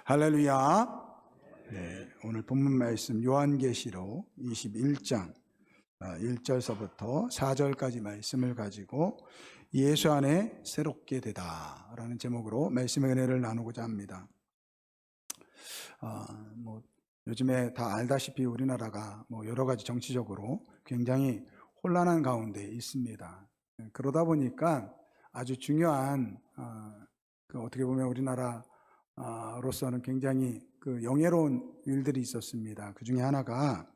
할렐루야. 네, 오늘 본문 말씀 요한계시록 21장 1절서부터 4절까지 말씀을 가지고 예수 안에 새롭게 되다라는 제목으로 말씀의 은혜를 나누고자 합니다. 요즘에 다 알다시피 우리나라가 여러 가지 정치적으로 굉장히 혼란한 가운데 있습니다. 그러다 보니까 아주 중요한 어떻게 보면 우리나라로서는 굉장히 영예로운 일들이 있었습니다. 그 중에 하나가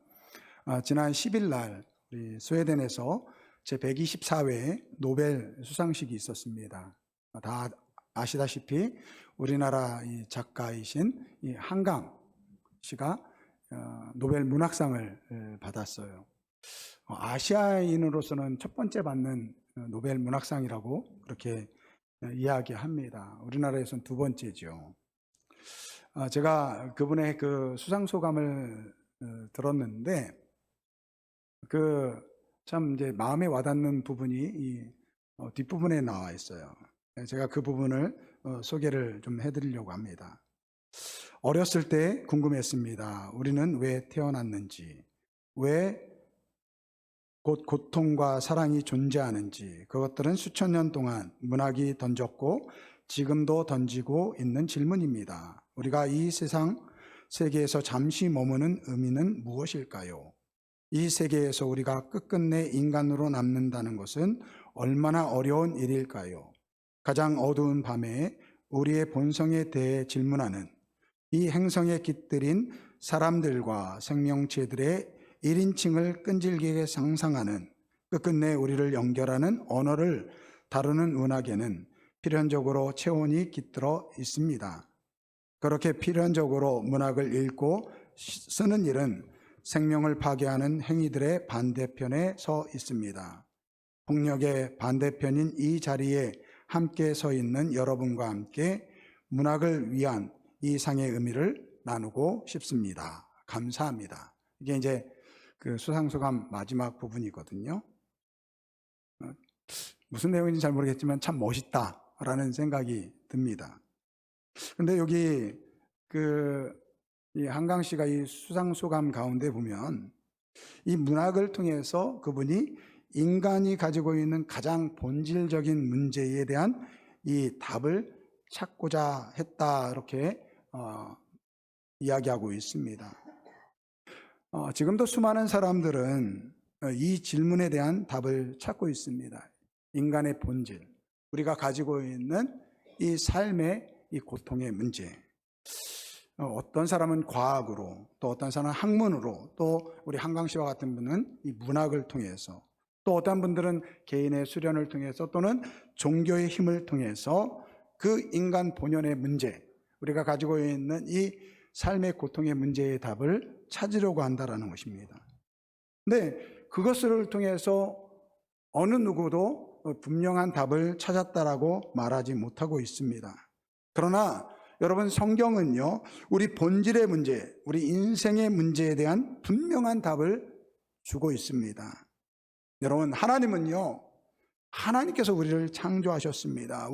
지난 10일 날 우리 스웨덴에서 제124회 노벨 수상식이 있었습니다. 다 아시다시피 우리나라 이 작가이신 이 한강 씨가 노벨 문학상을 받았어요. 아시아인으로서는 첫 번째 받는 노벨 문학상이라고 그렇게 이야기합니다. 우리나라에서는 두 번째죠. 제가 그분의 그 수상 소감을 들었는데 참 이제 마음에 와닿는 부분이 이 뒷부분에 나와 있어요. 제가 그 부분을 소개를 좀 해드리려고 합니다. 어렸을 때 궁금했습니다. 우리는 왜 태어났는지, 왜 곧 고통과 사랑이 존재하는지, 그것들은 수천 년 동안 문학이 던졌고 지금도 던지고 있는 질문입니다. 우리가 이 세계에서 잠시 머무는 의미는 무엇일까요? 이 세계에서 우리가 끝끝내 인간으로 남는다는 것은 얼마나 어려운 일일까요? 가장 어두운 밤에 우리의 본성에 대해 질문하는 이 행성에 깃들인 사람들과 생명체들의 1인칭을 끈질기게 상상하는 끝끝내 우리를 연결하는 언어를 다루는 문학에는 필연적으로 체온이 깃들어 있습니다. 그렇게 필연적으로 문학을 읽고 쓰는 일은 생명을 파괴하는 행위들의 반대편에 서 있습니다. 폭력의 반대편인 이 자리에 함께 서 있는 여러분과 함께 문학을 위한 이 상의 의미를 나누고 싶습니다. 감사합니다. 이게 이제 그 수상소감 마지막 부분이거든요. 무슨 내용인지 잘 모르겠지만 참 멋있다라는 생각이 듭니다. 근데 여기 이 한강 씨가 이 수상소감 가운데 보면 이 문학을 통해서 그분이 인간이 가지고 있는 가장 본질적인 문제에 대한 이 답을 찾고자 했다, 이렇게 이야기하고 있습니다. 지금도 수많은 사람들은 이 질문에 대한 답을 찾고 있습니다. 인간의 본질, 우리가 가지고 있는 이 삶의 이 고통의 문제. 어떤 사람은 과학으로, 또 어떤 사람은 학문으로, 또 우리 한강 씨와 같은 분은 이 문학을 통해서, 또 어떤 분들은 개인의 수련을 통해서 또는 종교의 힘을 통해서 그 인간 본연의 문제, 우리가 가지고 있는 이 삶의 고통의 문제의 답을 찾으려고 한다는 것입니다. 근데 그것을 통해서 어느 누구도 분명한 답을 찾았다라고 말하지 못하고 있습니다. 그러나 여러분, 성경은요, 우리 본질의 문제, 우리 인생의 문제에 대한 분명한 답을 주고 있습니다. 여러분, 하나님께서 우리를 창조하셨습니다.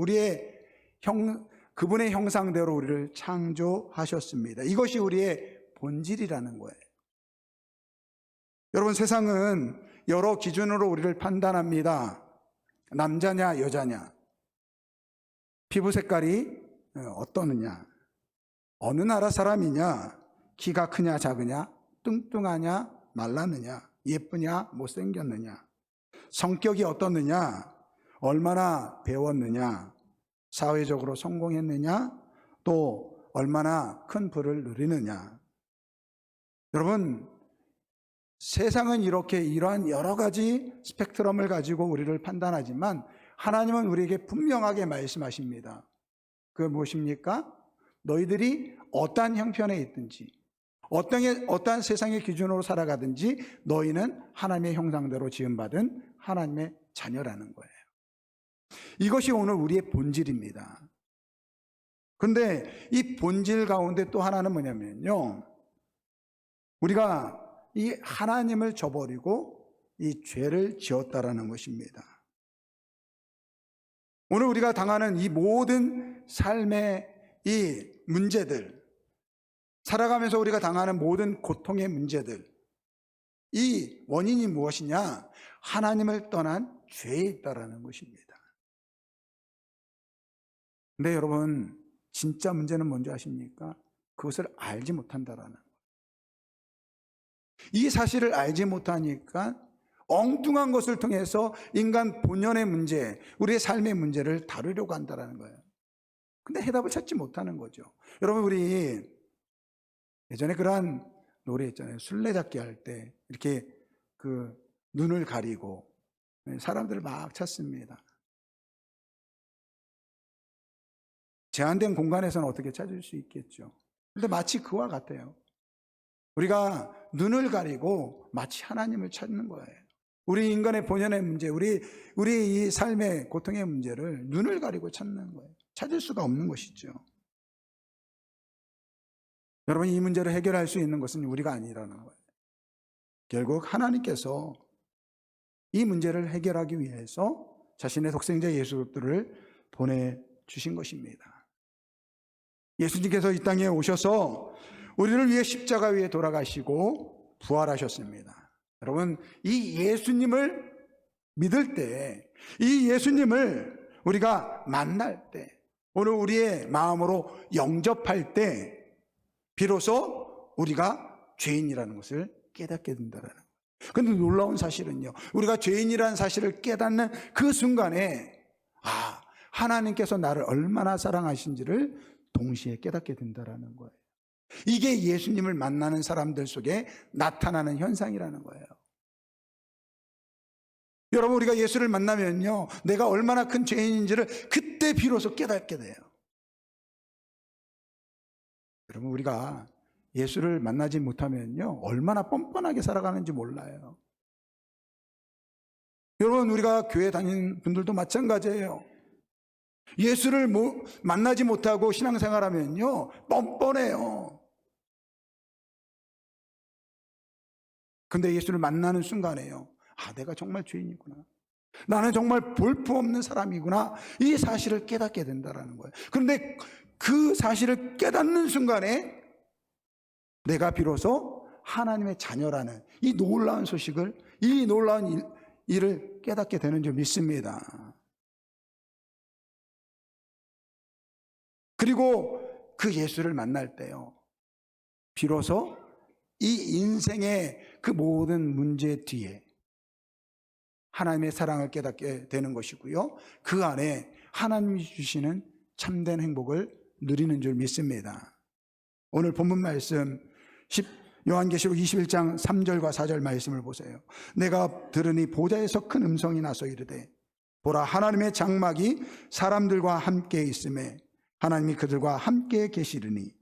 그분의 형상대로 우리를 창조하셨습니다. 이것이 우리의 본질이라는 거예요. 여러분, 세상은 여러 기준으로 우리를 판단합니다. 남자냐, 여자냐, 피부 색깔이 어떠느냐, 어느 나라 사람이냐, 키가 크냐, 작으냐, 뚱뚱하냐, 말랐느냐, 예쁘냐, 못생겼느냐, 성격이 어떻느냐, 얼마나 배웠느냐, 사회적으로 성공했느냐, 또 얼마나 큰 부를 누리느냐. 여러분, 세상은 이렇게 이러한 여러 가지 스펙트럼을 가지고 우리를 판단하지만 하나님은 우리에게 분명하게 말씀하십니다. 그게 무엇입니까? 너희들이 어떠한 형편에 있든지 어떠한 세상의 기준으로 살아가든지 너희는 하나님의 형상대로 지음받은 하나님의 자녀라는 거예요. 이것이 오늘 우리의 본질입니다. 그런데 이 본질 가운데 또 하나는 뭐냐면요, 우리가 이 하나님을 저버리고 이 죄를 지었다라는 것입니다. 오늘 우리가 당하는 이 모든 삶의 이 문제들, 살아가면서 우리가 당하는 모든 고통의 문제들, 이 원인이 무엇이냐? 하나님을 떠난 죄에 있다라는 것입니다. 근데 여러분, 진짜 문제는 뭔지 아십니까? 그것을 알지 못한다라는 거예요. 이 사실을 알지 못하니까 엉뚱한 것을 통해서 인간 본연의 문제, 우리의 삶의 문제를 다루려고 한다는 거예요. 근데 해답을 찾지 못하는 거죠. 여러분, 우리 예전에 그러한 노래 있잖아요. 술래잡기 할 때 이렇게 그 눈을 가리고 사람들을 막 찾습니다. 제한된 공간에서는 어떻게 찾을 수 있겠죠. 근데 마치 그와 같아요. 우리가 눈을 가리고 마치 하나님을 찾는 거예요. 우리 인간의 본연의 문제, 우리 이 삶의 고통의 문제를 눈을 가리고 찾는 거예요. 찾을 수가 없는 것이죠. 여러분, 이 문제를 해결할 수 있는 것은 우리가 아니라는 거예요. 결국 하나님께서 이 문제를 해결하기 위해서 자신의 독생자 예수 그리스도를 보내주신 것입니다. 예수님께서 이 땅에 오셔서 우리를 위해 십자가 위에 돌아가시고 부활하셨습니다. 여러분, 이 예수님을 믿을 때, 이 예수님을 우리가 만날 때, 오늘 우리의 마음으로 영접할 때 비로소 우리가 죄인이라는 것을 깨닫게 된다는 거예요. 그런데 놀라운 사실은요, 우리가 죄인이라는 사실을 깨닫는 그 순간에 하나님께서 나를 얼마나 사랑하신지를 동시에 깨닫게 된다는 거예요. 이게 예수님을 만나는 사람들 속에 나타나는 현상이라는 거예요. 여러분, 우리가 예수를 만나면요, 내가 얼마나 큰 죄인인지를 그때 비로소 깨닫게 돼요. 여러분, 우리가 예수를 만나지 못하면요, 얼마나 뻔뻔하게 살아가는지 몰라요. 여러분, 우리가 교회 다니는 분들도 마찬가지예요. 예수를 만나지 못하고 신앙생활하면요, 뻔뻔해요. 근데 예수를 만나는 순간에요, 내가 정말 죄인이구나, 나는 정말 볼품없는 사람이구나, 이 사실을 깨닫게 된다는 거예요. 그런데 그 사실을 깨닫는 순간에 내가 비로소 하나님의 자녀라는 이 놀라운 소식을, 이 놀라운 일을 깨닫게 되는 줄 믿습니다. 그리고 그 예수를 만날 때요, 비로소 이 인생의 그 모든 문제 뒤에 하나님의 사랑을 깨닫게 되는 것이고요, 그 안에 하나님이 주시는 참된 행복을 누리는 줄 믿습니다. 오늘 본문 말씀 요한계시록 21장 3절과 4절 말씀을 보세요. 내가 들으니 보좌에서 큰 음성이 나서 이르되, 보라, 하나님의 장막이 사람들과 함께 있음에 하나님이 그들과 함께 계시르니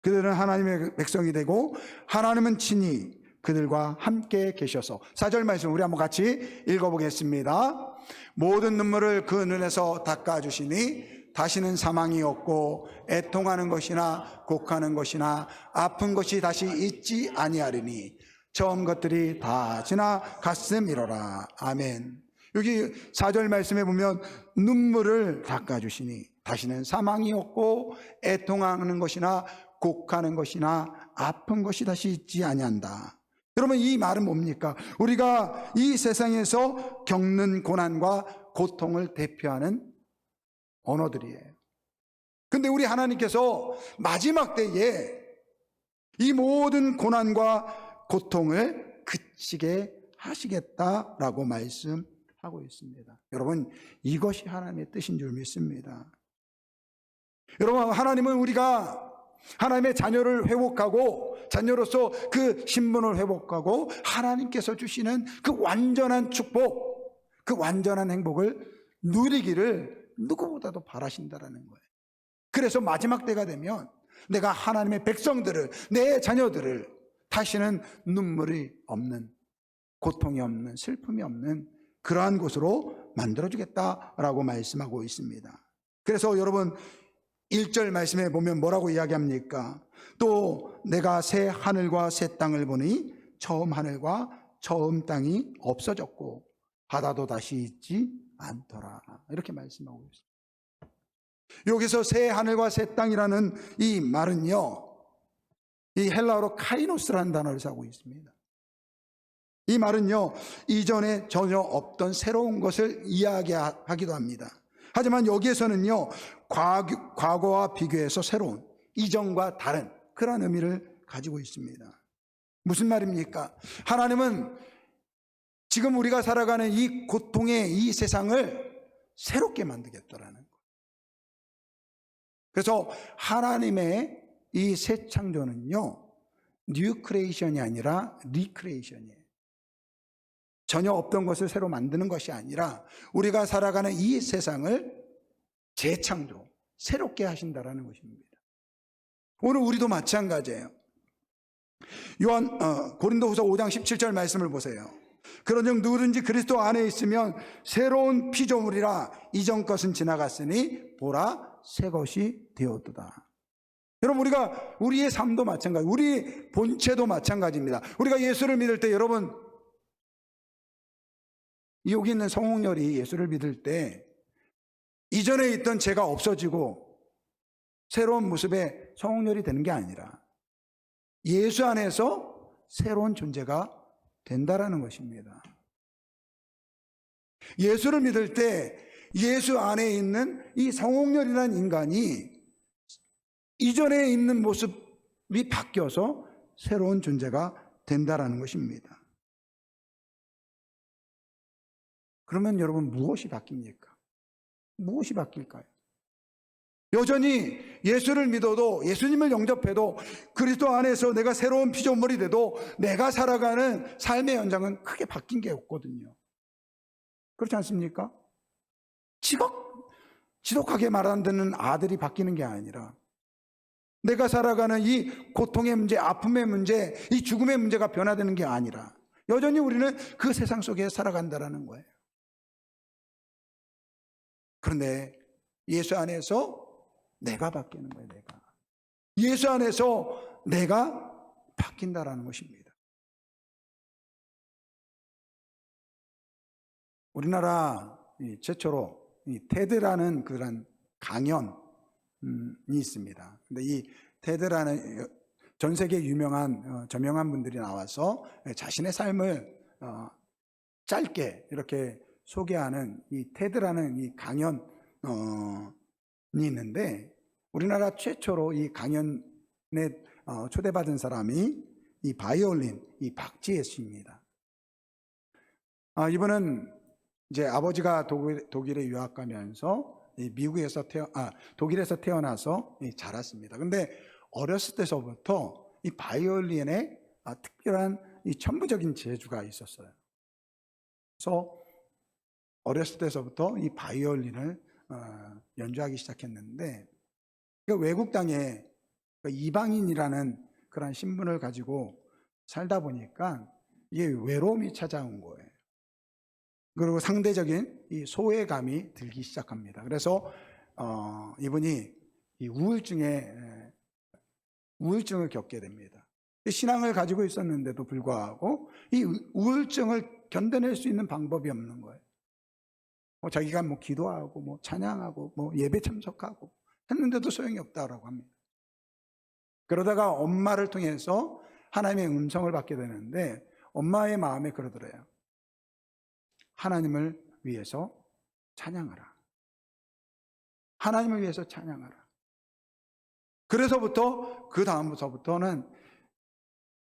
그들은 하나님의 백성이 되고 하나님은 친히 그들과 함께 계셔서. 4절 말씀 우리 한번 같이 읽어보겠습니다. 모든 눈물을 그 눈에서 닦아주시니 다시는 사망이 없고 애통하는 것이나 곡하는 것이나 아픈 것이 다시 있지 아니하리니 처음 것들이 다 지나갔음이로라. 아멘. 여기 4절 말씀에 보면 눈물을 닦아주시니 다시는 사망이 없고 애통하는 것이나 곡하는 것이나 아픈 것이 다시 있지 아니한다. 여러분, 이 말은 뭡니까? 우리가 이 세상에서 겪는 고난과 고통을 대표하는 언어들이에요. 근데 우리 하나님께서 마지막 때에 이 모든 고난과 고통을 그치게 하시겠다라고 말씀하고 있습니다. 여러분, 이것이 하나님의 뜻인 줄 믿습니다. 여러분, 하나님은 우리가 하나님의 자녀를 회복하고 자녀로서 그 신분을 회복하고 하나님께서 주시는 그 완전한 축복, 그 완전한 행복을 누리기를 누구보다도 바라신다라는 거예요. 그래서 마지막 때가 되면 내가 하나님의 백성들을, 내 자녀들을 다시는 눈물이 없는, 고통이 없는, 슬픔이 없는 그러한 곳으로 만들어주겠다라고 말씀하고 있습니다. 그래서 여러분, 1절 말씀에 보면 뭐라고 이야기합니까? 또 내가 새 하늘과 새 땅을 보니 처음 하늘과 처음 땅이 없어졌고 바다도 다시 있지 않더라. 이렇게 말씀하고 있습니다. 여기서 새 하늘과 새 땅이라는 이 말은요, 이 헬라어로 카이노스라는 단어를 쓰고 있습니다. 이 말은요, 이전에 전혀 없던 새로운 것을 이야기하기도 합니다. 하지만 여기에서는요, 과거와 비교해서 새로운, 이전과 다른 그런 의미를 가지고 있습니다. 무슨 말입니까? 하나님은 지금 우리가 살아가는 이 고통의 이 세상을 새롭게 만들겠다라는 거예요. 그래서 하나님의 이 새 창조는요, 뉴 크리에이션이 아니라 리크리에이션이에요. 전혀 없던 것을 새로 만드는 것이 아니라 우리가 살아가는 이 세상을 재창조, 새롭게 하신다라는 것입니다. 오늘 우리도 마찬가지예요. 고린도후서 5장 17절 말씀을 보세요. 그런즉 누구든지 그리스도 안에 있으면 새로운 피조물이라 이전 것은 지나갔으니 보라 새 것이 되었도다. 여러분, 우리의 삶도 마찬가지, 우리 본체도 마찬가지입니다. 우리가 예수를 믿을 때, 여러분, 여기 있는 성홍렬이 예수를 믿을 때 이전에 있던 죄가 없어지고 새로운 모습의 성홍렬이 되는 게 아니라 예수 안에서 새로운 존재가 된다라는 것입니다. 예수를 믿을 때 예수 안에 있는 이 성홍렬이라는 인간이 이전에 있는 모습이 바뀌어서 새로운 존재가 된다라는 것입니다. 그러면 여러분, 무엇이 바뀝니까? 무엇이 바뀔까요? 여전히 예수를 믿어도, 예수님을 영접해도, 그리스도 안에서 내가 새로운 피조물이 돼도 내가 살아가는 삶의 현장은 크게 바뀐 게 없거든요. 그렇지 않습니까? 지독하게 말 안 듣는 아들이 바뀌는 게 아니라 내가 살아가는 이 고통의 문제, 아픔의 문제, 이 죽음의 문제가 변화되는 게 아니라 여전히 우리는 그 세상 속에 살아간다라는 거예요. 그런데 예수 안에서 내가 바뀌는 거예요. 예수 안에서 내가 바뀐다라는 것입니다. 우리나라 최초로 이 테드라는 그런 강연이 있습니다. 근데 이 테드라는 전 세계 유명한 저명한 분들이 나와서 자신의 삶을 짧게 이렇게 소개하는 이 테드라는 이 강연이 있는데, 우리나라 최초로 이 강연에 초대받은 사람이 이 바이올린 이 박지혜 씨입니다. 이분은 이제 아버지가 독일에 유학 가면서 독일에서 태어나서 자랐습니다. 근데 어렸을 때서부터 이 바이올린에 특별한 이 천부적인 재주가 있었어요. 그래서 어렸을 때서부터 이 바이올린을 연주하기 시작했는데, 외국 땅에 이방인이라는 그런 신분을 가지고 살다 보니까 이게 외로움이 찾아온 거예요. 그리고 상대적인 이 소외감이 들기 시작합니다. 그래서 이분이 이 우울증을 겪게 됩니다. 신앙을 가지고 있었는데도 불구하고 이 우울증을 견뎌낼 수 있는 방법이 없는 거예요. 자기가 기도하고 찬양하고 예배 참석하고 했는데도 소용이 없다라고 합니다. 그러다가 엄마를 통해서 하나님의 음성을 받게 되는데, 엄마의 마음에 그러더래요. 하나님을 위해서 찬양하라. 하나님을 위해서 찬양하라. 그래서부터 그 다음부터는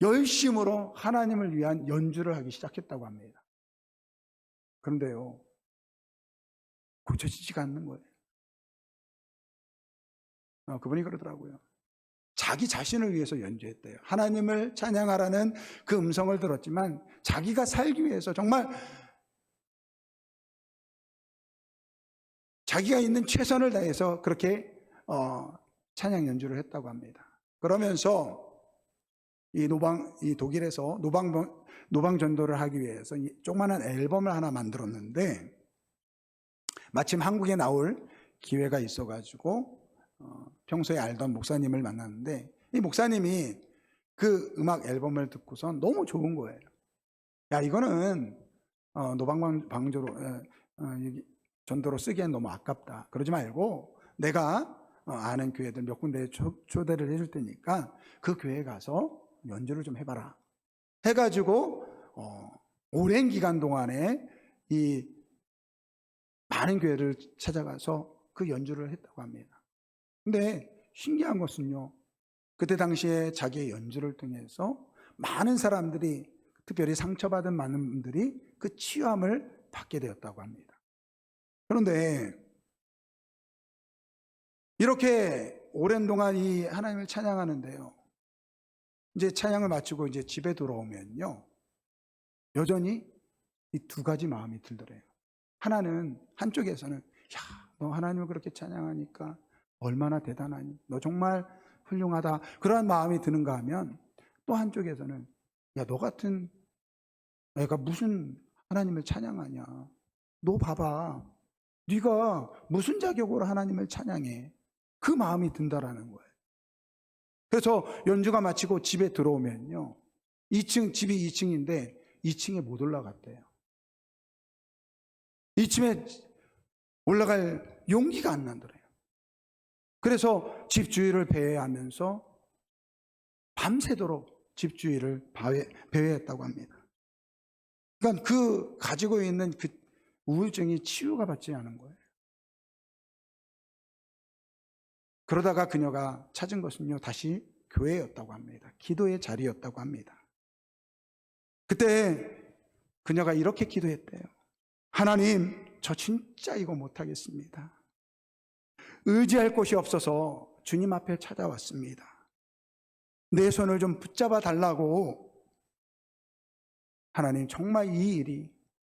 열심으로 하나님을 위한 연주를 하기 시작했다고 합니다. 그런데요, 고쳐지지가 않는 거예요. 그분이 그러더라고요. 자기 자신을 위해서 연주했대요. 하나님을 찬양하라는 그 음성을 들었지만 자기가 살기 위해서 정말 자기가 있는 최선을 다해서 그렇게 찬양 연주를 했다고 합니다. 그러면서 이 독일에서 노방 전도를 하기 위해서 조그마한 앨범을 하나 만들었는데, 마침 한국에 나올 기회가 있어가지고 평소에 알던 목사님을 만났는데, 이 목사님이 그 음악 앨범을 듣고선 너무 좋은 거예요. 야, 이거는 노방방조로 전도로 쓰기엔 너무 아깝다. 그러지 말고 내가 아는 교회들 몇 군데에 초대를 해줄 테니까 그 교회에 가서 연주를 좀 해봐라 해가지고 오랜 기간 동안에 이 많은 교회를 찾아가서 그 연주를 했다고 합니다. 근데 신기한 것은요, 그때 당시에 자기의 연주를 통해서 많은 사람들이, 특별히 상처받은 많은 분들이 그 치유함을 받게 되었다고 합니다. 그런데 이렇게 오랜 동안 이 하나님을 찬양하는데요, 이제 찬양을 마치고 이제 집에 돌아오면요, 여전히 이 두 가지 마음이 들더래요. 하나는, 한쪽에서는 야, 너 하나님을 그렇게 찬양하니까 얼마나 대단하니, 너 정말 훌륭하다, 그러한 마음이 드는가 하면, 또 한쪽에서는 야, 너 같은 애가 무슨 하나님을 찬양하냐, 너 봐봐, 네가 무슨 자격으로 하나님을 찬양해, 그 마음이 든다라는 거예요. 그래서 연주가 마치고 집에 들어오면요, 2층, 집이 2층인데 2층에 못 올라갔대요. 2층에 올라갈 용기가 안 나더래요. 그래서 집 주위를 배회하면서 밤새도록 집 주위를 배회했다고 합니다. 그러니까 그 가지고 있는 그 우울증이 치유가 받지 않은 거예요. 그러다가 그녀가 찾은 것은요, 다시 교회였다고 합니다. 기도의 자리였다고 합니다. 그때 그녀가 이렇게 기도했대요. 하나님, 저 진짜 이거 못하겠습니다. 의지할 곳이 없어서 주님 앞에 찾아왔습니다. 내 손을 좀 붙잡아 달라고. 하나님, 정말 이 일이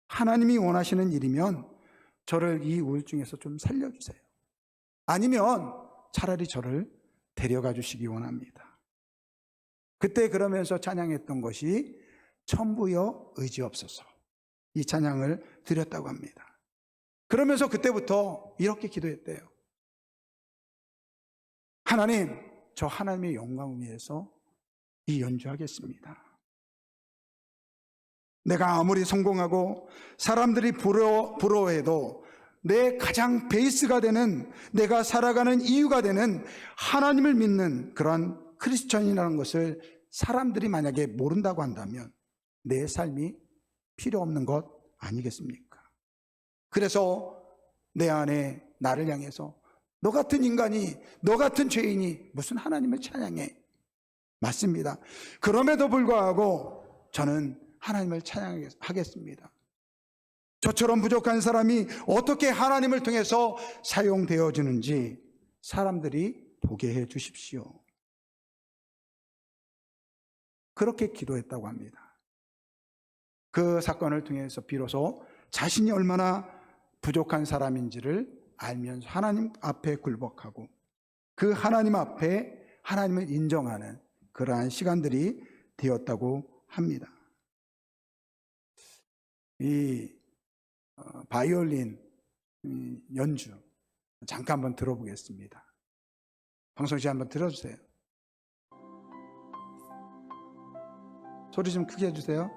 하나님이 원하시는 일이면 저를 이 우울증에서 좀 살려주세요. 아니면 차라리 저를 데려가 주시기 원합니다. 그때 그러면서 찬양했던 것이 천부여 의지없소서, 이 찬양을 드렸다고 합니다. 그러면서 그때부터 이렇게 기도했대요. 하나님, 저 하나님의 영광을 위해서 이 연주하겠습니다. 내가 아무리 성공하고 사람들이 부러워해도 내 가장 베이스가 되는, 내가 살아가는 이유가 되는 하나님을 믿는 그런 크리스천이라는 것을 사람들이 만약에 모른다고 한다면 내 삶이 필요 없는 것 아니겠습니까? 그래서 내 안에 나를 향해서 너 같은 인간이, 너 같은 죄인이 무슨 하나님을 찬양해? 맞습니다. 그럼에도 불구하고 저는 하나님을 찬양하겠습니다. 저처럼 부족한 사람이 어떻게 하나님을 통해서 사용되어지는지 사람들이 보게 해 주십시오. 그렇게 기도했다고 합니다. 그 사건을 통해서 비로소 자신이 얼마나 부족한 사람인지를 알면서 하나님 앞에 굴복하고 그 하나님 앞에 하나님을 인정하는 그러한 시간들이 되었다고 합니다. 이 바이올린 연주 잠깐 한번 들어보겠습니다. 방송실 한번 들어주세요. 소리 좀 크게 해주세요.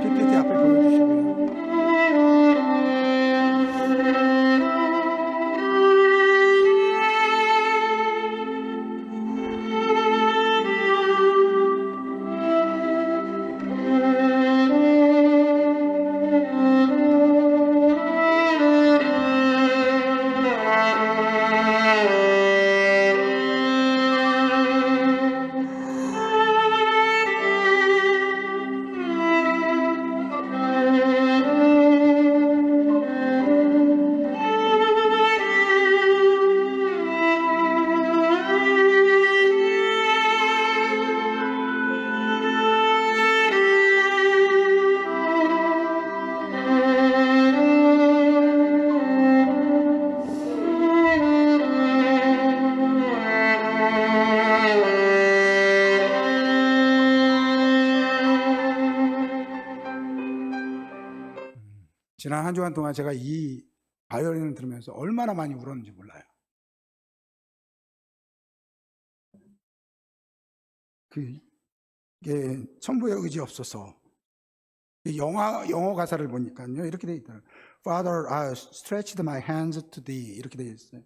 PPT 앞에 보여주시고요. 지난 한 주간 동안 제가 이 바이올린을 들으면서 얼마나 많이 울었는지 몰라요. 그게 천부의 의지 없어서 영어 가사를 보니까요 이렇게 돼 있더라고요. Father, I stretched my hands to thee 이렇게 돼 있어요.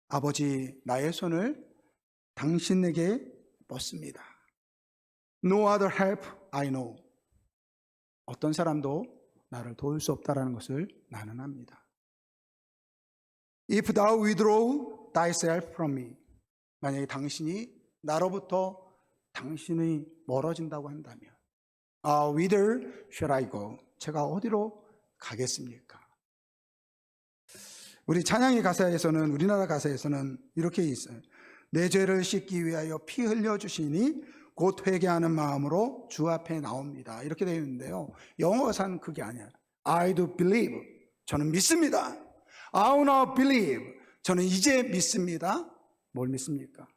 아버지, 나의 손을 당신에게 뻗습니다. No other help I know. 어떤 사람도 나를 도울 수 없다라는 것을 나는 압니다. If thou withdraw thyself from me. 만약에 당신이 나로부터 당신이 멀어진다고 한다면 whither shall I go? 제가 어디로 가겠습니까? 우리 찬양의 가사에서는, 우리나라 가사에서는 이렇게 있어요. 내 죄를 씻기 위하여 피 흘려주시니 곧 회개하는 마음으로 주 앞에 나옵니다. 이렇게 되어 있는데요. 영어 가사는 그게 아니에요. I do believe. 저는 믿습니다. I now believe. 저는 이제 믿습니다. 뭘 믿습니까?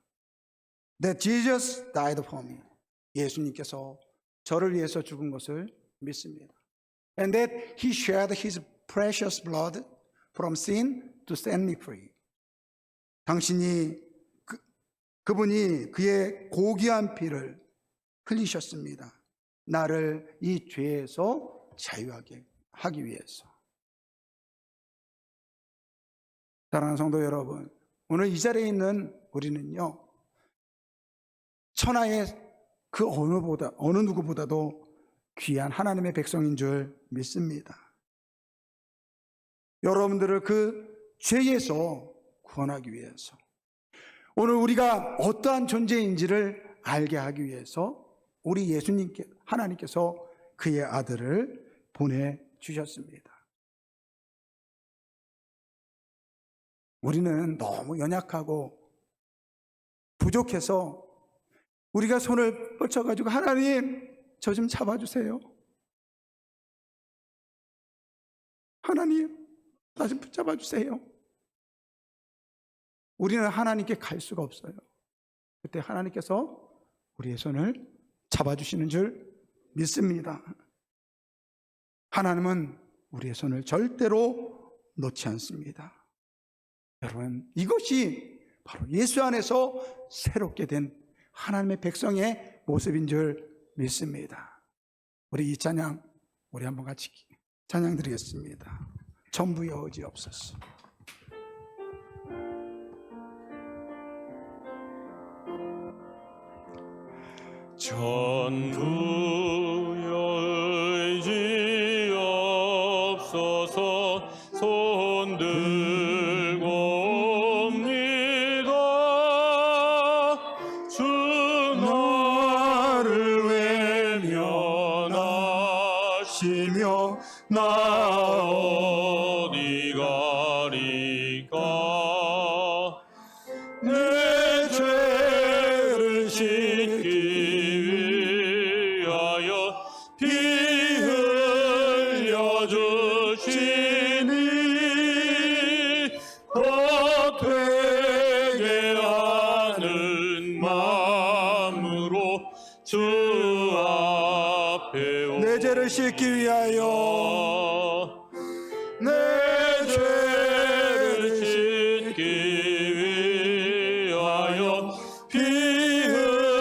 That Jesus died for me. 예수님께서 저를 위해서 죽은 것을 믿습니다. And that He shed His precious blood from sin to set me free. 당신이 그분이 그의 고귀한 피를 흘리셨습니다. 나를 이 죄에서 자유하게 하기 위해서. 사랑하는 성도 여러분, 오늘 이 자리에 있는 우리는요, 천하의 그 어느 누구보다도 귀한 하나님의 백성인 줄 믿습니다. 여러분들을 그 죄에서 구원하기 위해서, 오늘 우리가 어떠한 존재인지를 알게 하기 위해서 우리 예수님께, 하나님께서 그의 아들을 보내주셨습니다. 우리는 너무 연약하고 부족해서 우리가 손을 뻗쳐가지고 하나님 저 좀 잡아주세요. 하나님 나 좀 붙잡아주세요. 우리는 하나님께 갈 수가 없어요. 그때 하나님께서 우리의 손을 잡아주시는 줄 믿습니다. 하나님은 우리의 손을 절대로 놓지 않습니다. 여러분, 이것이 바로 예수 안에서 새롭게 된 하나님의 백성의 모습인 줄 믿습니다. 우리 이 찬양, 우리 한번 같이 찬양 드리겠습니다. 전부 여지 없었어. 전부여 의지 없어서 손 들고 옵니다. 주 나를 외면하시며 나 어디 가리까. 내 죄를 씻기 피 흘려주시니 곧 회개하는 마음으로 주 앞에 내 죄를 씻기 위하여 내 죄를 씻기 위하여 피 흘려주시니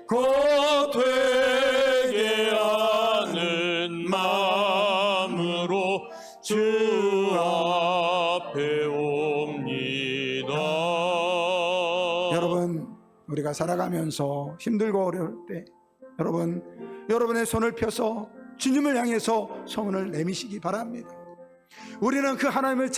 곧 회개하는 마음으로 주 앞에 옵니다. 여러분, 우리가 살아가면서 힘들고 어려울 때 여러분의 손을 펴서 주님을 향해서 손을 내미시기 바랍니다. 우리는 그 하나님을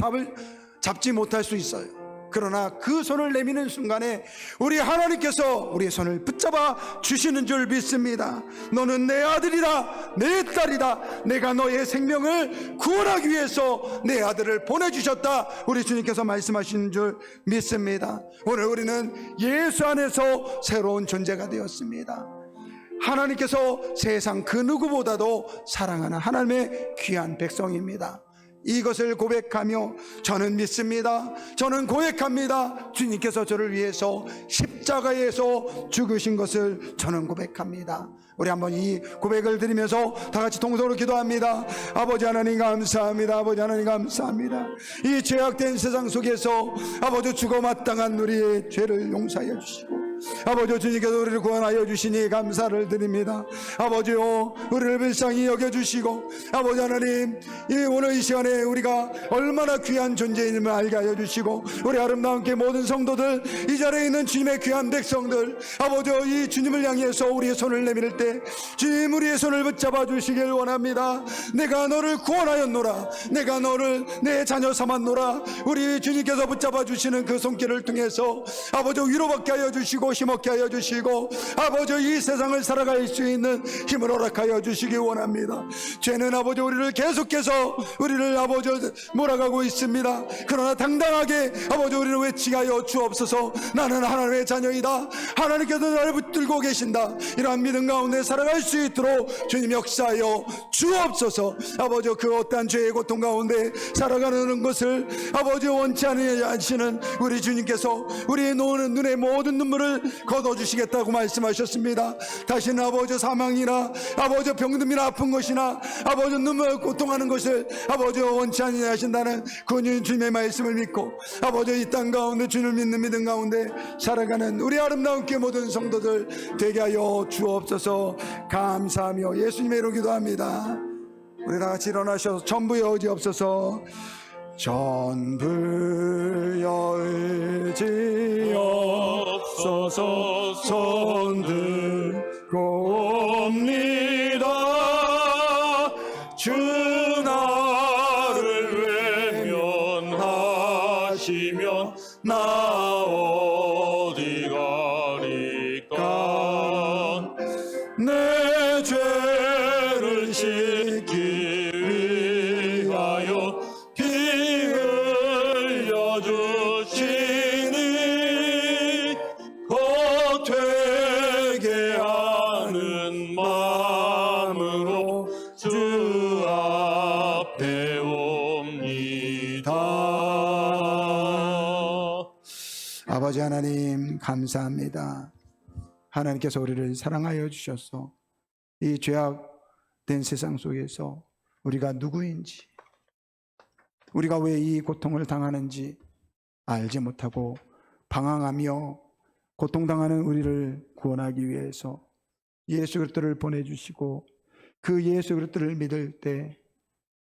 잡지 못할 수 있어요. 그러나 그 손을 내미는 순간에 우리 하나님께서 우리의 손을 붙잡아 주시는 줄 믿습니다. 너는 내 아들이다, 내 딸이다. 내가 너의 생명을 구원하기 위해서 내 아들을 보내주셨다. 우리 주님께서 말씀하시는 줄 믿습니다. 오늘 우리는 예수 안에서 새로운 존재가 되었습니다. 하나님께서 세상 그 누구보다도 사랑하는 하나님의 귀한 백성입니다. 이것을 고백하며 저는 믿습니다. 저는 고백합니다. 주님께서 저를 위해서 십자가에 십자가에서 죽으신 것을 저는 고백합니다. 우리 한번 이 고백을 드리면서 다 같이 동서로 기도합니다. 아버지 하나님 감사합니다. 아버지 하나님 감사합니다. 이 죄악된 세상 속에서 아버지 죽어 마땅한 우리의 죄를 용서하여 주시고 아버지 주님께서 우리를 구원하여 주시니 감사를 드립니다. 아버지요, 우리를 불쌍히 여겨주시고 아버지 하나님, 오늘 이 시간에 우리가 얼마나 귀한 존재임을 알게 하여 주시고 우리 아름다운 교회 모든 성도들, 이 자리에 있는 주님의 귀한 백성들, 아버지 이 주님을 향해서 우리의 손을 내밀 때 주님 우리의 손을 붙잡아 주시길 원합니다. 내가 너를 구원하였노라, 내가 너를 내 자녀 삼았노라. 우리 주님께서 붙잡아 주시는 그 손길을 통해서 아버지 위로받게 하여 주시고 힘없게 하여 주시고 아버지 이 세상을 살아갈 수 있는 힘을 허락하여 주시기 원합니다. 죄는 아버지 우리를 계속해서 우리를 아버지 몰아가고 있습니다. 그러나 당당하게 아버지 우리를 외치게 하여 주옵소서. 나는 하나님의 자녀이다, 하나님께서 나를 붙들고 계신다, 이러한 믿음 가운데 살아갈 수 있도록 주님 역사하여 주옵소서. 아버지 그 어떠한 죄의 고통 가운데 살아가는 것을 아버지 원치 않으시는 우리 주님께서 우리의 눈의 모든 눈물을 걷어주시겠다고 말씀하셨습니다. 다시는 아버지 사망이나 아버지 병듦이나 아픈 것이나 아버지 눈물 고통하는 것을 아버지 원치 아니하신다는 그 주님의 말씀을 믿고 아버지 이 땅 가운데 주님을 믿는 믿음 가운데 살아가는 우리 아름다운 교회 모든 성도들 되게 하여 주옵소서. 감사하며 예수님의 이름으로 기도합니다. 우리 다 같이 일어나셔서 전부 여지없어서 전부 여지없어서 손 들고 옵니다. 주 나를 외면하시면 나 어디 가리까. 내 죄를 씻기 위하여 피 흘려주시니 곧 되게 하는 마음으로 주 앞에 옵니다. 아버지 하나님 감사합니다. 하나님께서 우리를 사랑하여 주셔서 이 죄악된 세상 속에서 우리가 누구인지, 우리가 왜 이 고통을 당하는지 알지 못하고 방황하며 고통당하는 우리를 구원하기 위해서 예수 그리스도를 보내주시고 그 예수 그리스도를 믿을 때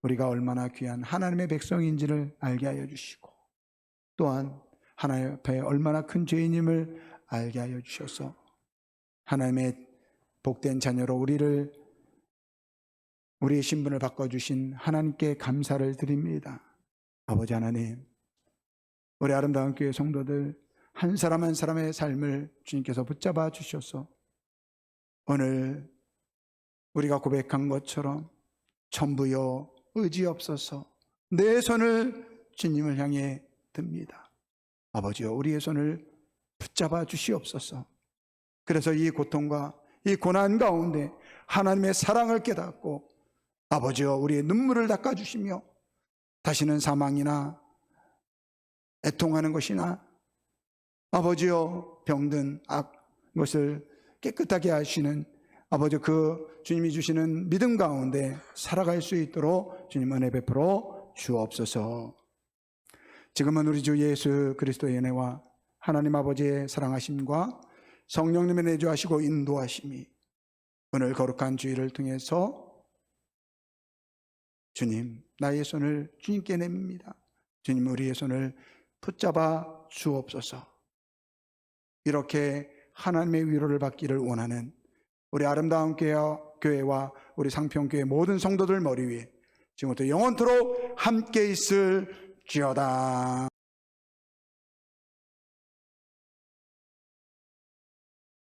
우리가 얼마나 귀한 하나님의 백성인지를 알게 하여 주시고 또한 하나님 앞에 얼마나 큰 죄인임을 알게 하여 주셔서 하나님의 복된 자녀로 우리의 신분을 바꿔주신 하나님께 감사를 드립니다. 아버지 하나님, 우리 아름다운 교회 성도들 한 사람 한 사람의 삶을 주님께서 붙잡아 주셔서 오늘 우리가 고백한 것처럼 전부여 의지없어서 내 손을 주님을 향해 듭니다. 아버지여, 우리의 손을 붙잡아 주시옵소서. 그래서 이 고통과 이 고난 가운데 하나님의 사랑을 깨닫고 아버지여 우리의 눈물을 닦아주시며 다시는 사망이나 애통하는 것이나 아버지여 병든 것을 깨끗하게 하시는 아버지 그 주님이 주시는 믿음 가운데 살아갈 수 있도록 주님 은혜 베풀어 주옵소서. 지금은 우리 주 예수 그리스도의 은혜와 하나님 아버지의 사랑하심과 성령님의 내주하시고 인도하심이 오늘 거룩한 주일을 통해서 주님, 나의 손을 주님께 냅니다. 주님, 우리의 손을 붙잡아 주옵소서. 이렇게 하나님의 위로를 받기를 원하는 우리 아름다운 교회와 우리 상평교회 모든 성도들 머리 위에 지금부터 영원토록 함께 있을지어다.